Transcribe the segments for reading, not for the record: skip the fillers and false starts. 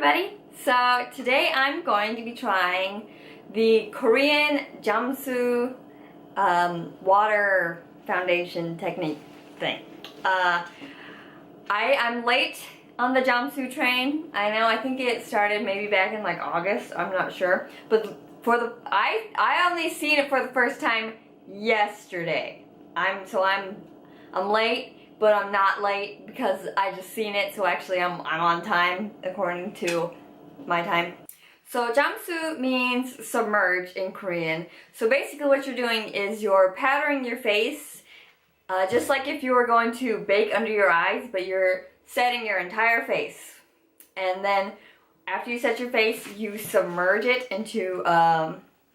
everybody! So today I'm going to be trying the Korean Jamsu water foundation technique thing. I'm late on the Jamsu train. I think it started maybe back in like August, I'm not sure. But I only seen it for the first time yesterday. I'm late. But I'm not late because I just seen it, so actually I'm on time according to my time. So Jamsu means submerge in Korean. So basically what you're doing is you're powdering your face, just like if you were going to bake under your eyes, but you're setting your entire face. And then after you set your face, you submerge it into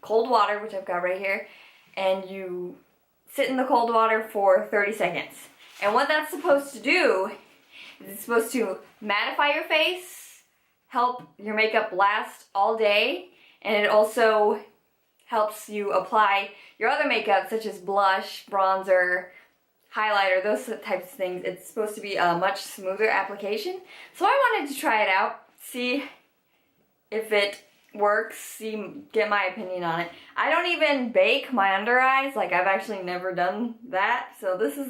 cold water, which I've got right here, and you sit in the cold water for 30 seconds. And what that's supposed to do is it's supposed to mattify your face, help your makeup last all day, and it also helps you apply your other makeup such as blush, bronzer, highlighter, those types of things. It's supposed to be a much smoother application. So I wanted to try it out, see if it works, get my opinion on it. I don't even bake my under eyes, like I've actually never done that, so this is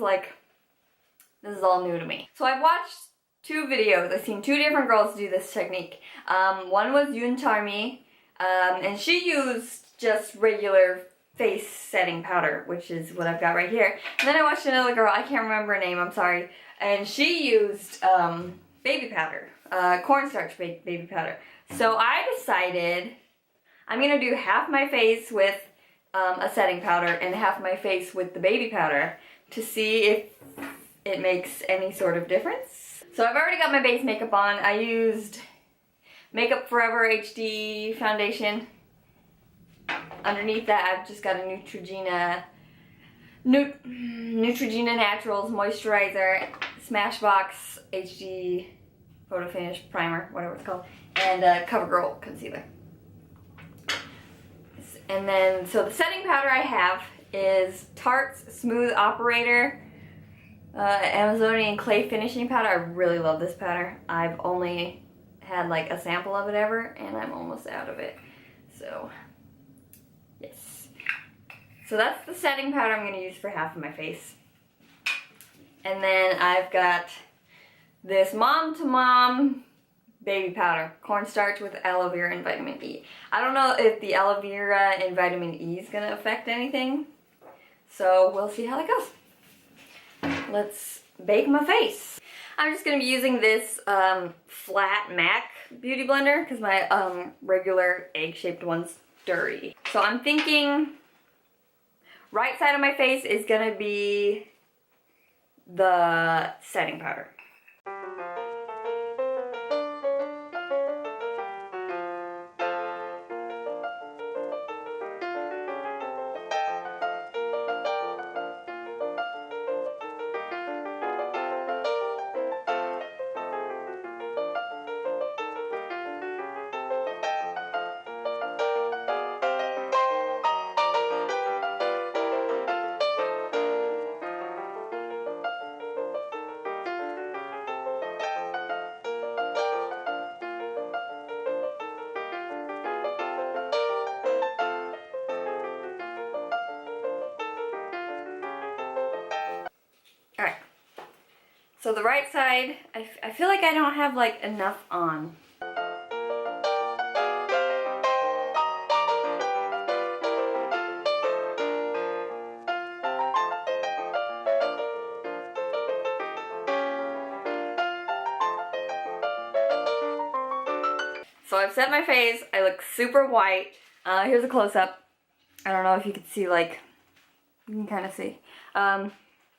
all new to me. So I've watched two videos. I've seen two different girls do this technique. One was Yoon Charmi, and she used just regular face setting powder, which is what I've got right here. And then I watched another girl, I can't remember her name, I'm sorry, and she used baby powder, cornstarch baby powder. So I decided I'm gonna do half my face with a setting powder and half my face with the baby powder to see if it makes any sort of difference. So I've already got my base makeup on. I used Makeup Forever HD foundation. Underneath that I've just got a Neutrogena Naturals moisturizer, Smashbox HD Photo Finish Primer, whatever it's called, and CoverGirl concealer. And then, so the setting powder I have is Tarte's Smooth Operator Amazonian Clay Finishing Powder. I really love this powder. I've only had like a sample of it ever, and I'm almost out of it. So, yes. So that's the setting powder I'm going to use for half of my face. And then I've got this Mom to Mom baby powder, cornstarch with aloe vera and vitamin E. I don't know if the aloe vera and vitamin E is going to affect anything, so we'll see how that goes. Let's bake my face. I'm just going to be using this flat MAC beauty blender because my regular egg-shaped one's dirty. So I'm thinking right side of my face is going to be the setting powder. Alright, so the right side, I feel like I don't have like enough on. So I've set my face, I look super white. Here's a close-up. I don't know if you can see, like, you can kind of see.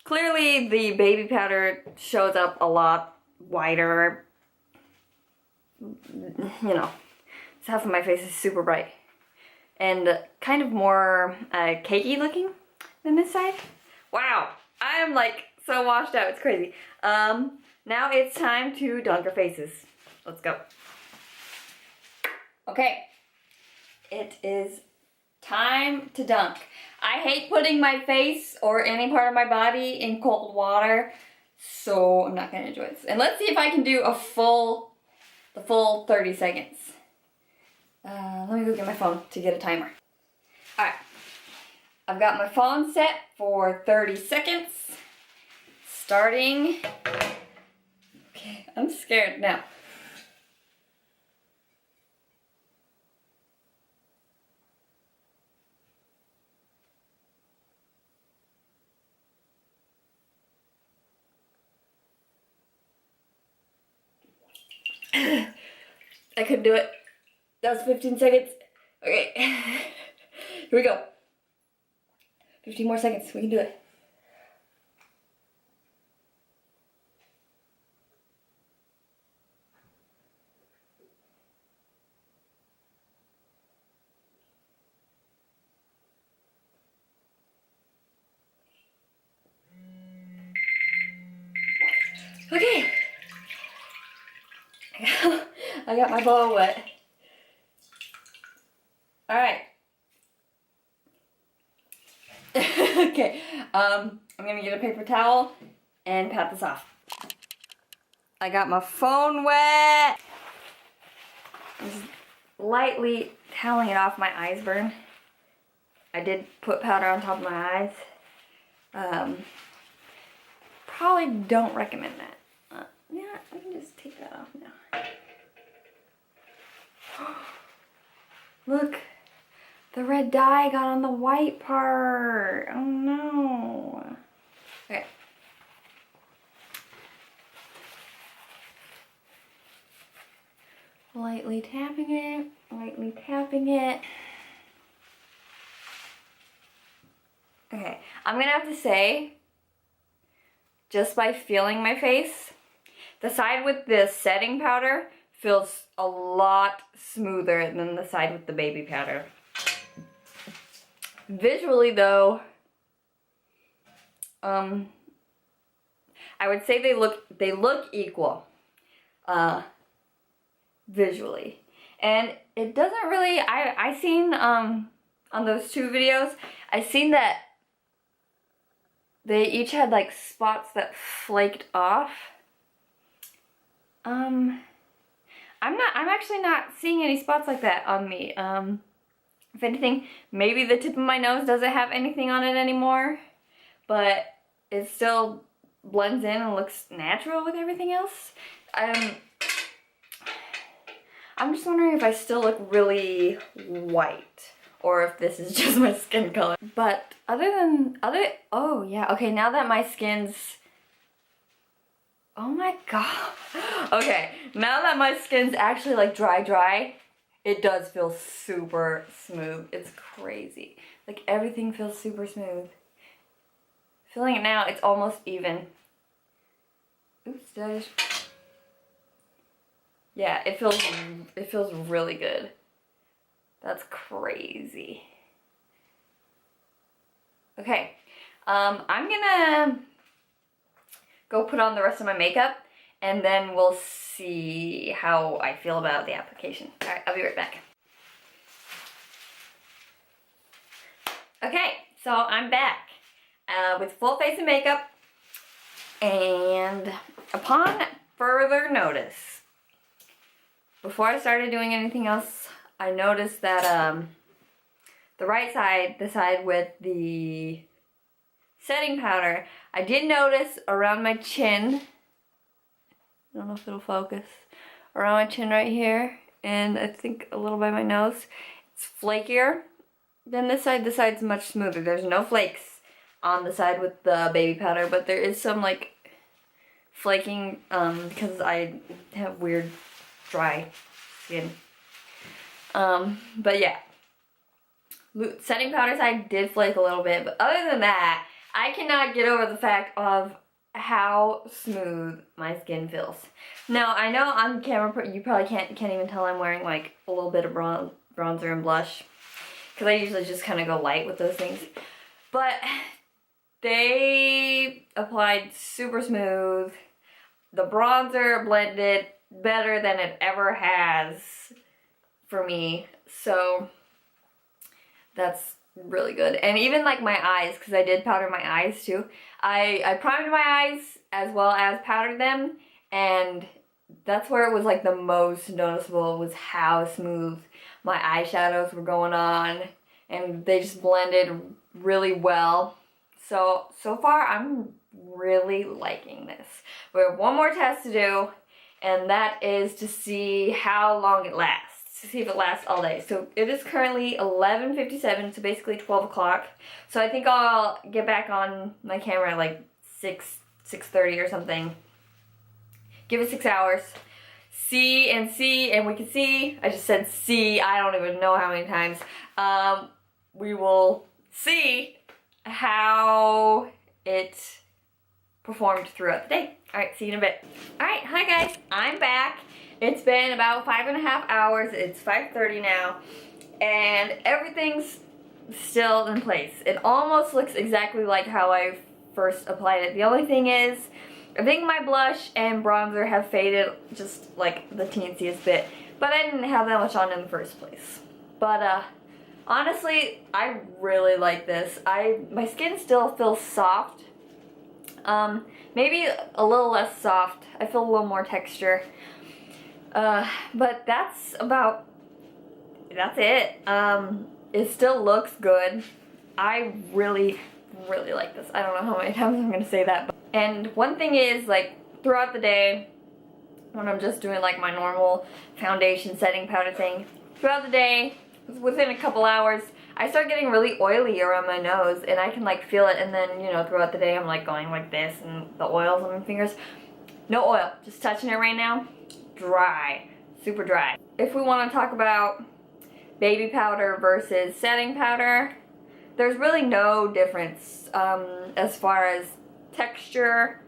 Clearly the baby powder shows up a lot whiter. You know, half of my face is super bright. And kind of more cakey looking than this side. Wow, I am like so washed out, it's crazy. Now it's time to dunk our faces. Let's go. Okay, it is time to dunk. I hate putting my face or any part of my body in cold water, so I'm not gonna enjoy this. And let's see if I can do a full the full 30 seconds. Let me go get my phone to get a timer. Alright, I've got my phone set for 30 seconds. Starting. Okay, I'm scared now. I could do it. That was 15 seconds. Okay. Here we go. 15 more seconds. We can do it. Okay. I got my ball wet. Alright. Okay. I'm gonna get a paper towel and pat this off. I got my phone wet. I'm just lightly toweling it off. My eyes burn. I did put powder on top of my eyes. Probably don't recommend that. Yeah, I can just take that off now. Look, the red dye got on the white part. Oh no. Okay. Lightly tapping it, lightly tapping it. Okay, I'm gonna have to say, just by feeling my face, the side with the setting powder feels a lot smoother than the side with the baby powder. Visually though, I would say they look equal, visually. And it doesn't really, I seen, on those two videos, I seen that they each had like spots that flaked off. I'm actually not seeing any spots like that on me. If anything, maybe the tip of my nose doesn't have anything on it anymore, but it still blends in and looks natural with everything else. I'm just wondering if I still look really white, or if this is just my skin color. But oh yeah, okay, now that my skin's, oh my god. Okay, now that my skin's actually like dry, it does feel super smooth. It's crazy. Like everything feels super smooth. Feeling it now, it's almost even. Oops, did I just... Yeah, it feels really good. That's crazy. Okay, I'm gonna go put on the rest of my makeup, and then we'll see how I feel about the application. All right, I'll be right back. Okay, so I'm back with full face of makeup, and upon further notice, before I started doing anything else, I noticed that the right side, the side with the setting powder, I did notice around my chin, I don't know if it'll focus, around my chin right here, and I think a little by my nose, it's flakier than this side. This side's much smoother. There's no flakes on the side with the baby powder, but there is some like flaking because I have weird dry skin. But yeah, setting powder side did flake a little bit, but other than that, I cannot get over the fact of how smooth my skin feels. Now, I know on camera you probably can't even tell I'm wearing like a little bit of bronzer and blush, because I usually just kind of go light with those things. But they applied super smooth. The bronzer blended better than it ever has for me, so that's really good. And even like my eyes, because I did powder my eyes too. I primed my eyes as well as powdered them, and that's where it was like the most noticeable, was how smooth my eyeshadows were going on, and they just blended really well. So far I'm really liking this. We have one more test to do, and that is to see how long it lasts, to see if it lasts all day. So it is currently 11:57, so basically 12 o'clock. So I think I'll get back on my camera at like 6:30 or something. Give it 6 hours. See, and we can see. I just said see, I don't even know how many times. We will see how it performed throughout the day. Alright, see you in a bit. Alright, hi guys, I'm back. It's been about 5.5 hours. It's 5:30 now, and everything's still in place. It almost looks exactly like how I first applied it. The only thing is, I think my blush and bronzer have faded just like the teensiest bit, but I didn't have that much on in the first place. But honestly, I really like this. My skin still feels soft. Maybe a little less soft. I feel a little more texture. But that's it. It still looks good. I really like this. I don't know how many times I'm gonna say that. And one thing is, like, throughout the day, when I'm just doing like my normal foundation setting powder thing, throughout the day, within a couple hours, I start getting really oily around my nose, and I can like feel it, and then, you know, throughout the day I'm like going like this, and the oils on my fingers. No oil, just touching it right now, dry, super dry. If we want to talk about baby powder versus setting powder, there's really no difference as far as texture,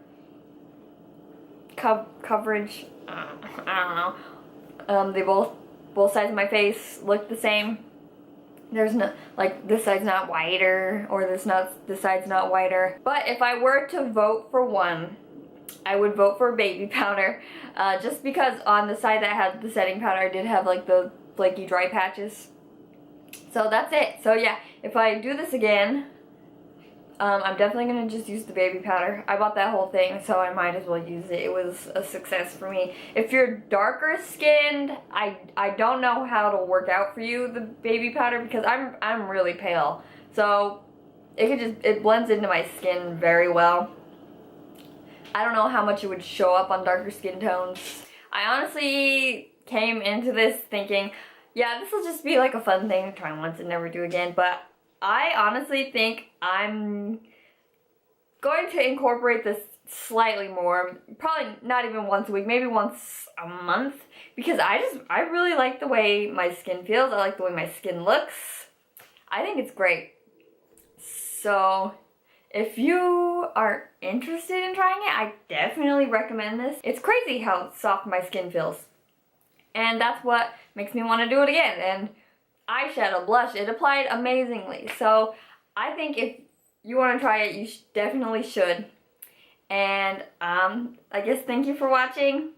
coverage, I don't know. They both sides of my face look the same. There's no, like, this side's not whiter, or this side's not whiter. But if I were to vote for one, I would vote for baby powder, just because on the side that had the setting powder, I did have like the flaky dry patches. So that's it. So yeah, if I do this again, I'm definitely gonna just use the baby powder. I bought that whole thing, so I might as well use it. It was a success for me. If you're darker skinned, I don't know how to work out for you, the baby powder, because I'm really pale. So it blends into my skin very well. I don't know how much it would show up on darker skin tones. I honestly came into this thinking, yeah, this will just be like a fun thing to try once and never do again, but I honestly think I'm going to incorporate this slightly more, probably not even once a week, maybe once a month, because I really like the way my skin feels. I like the way my skin looks. I think it's great. So if you are interested in trying it, I definitely recommend this. It's crazy how soft my skin feels, and that's what makes me want to do it again. And eyeshadow, blush, it applied amazingly. So I think if you want to try it, you definitely should. And I guess thank you for watching.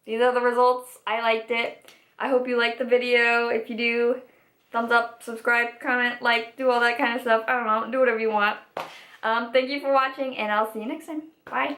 These are the results. I liked it. I hope you liked the video. If you do, thumbs up, subscribe, comment, like, do all that kind of stuff. I don't know, do whatever you want. Thank you for watching, and I'll see you next time. Bye.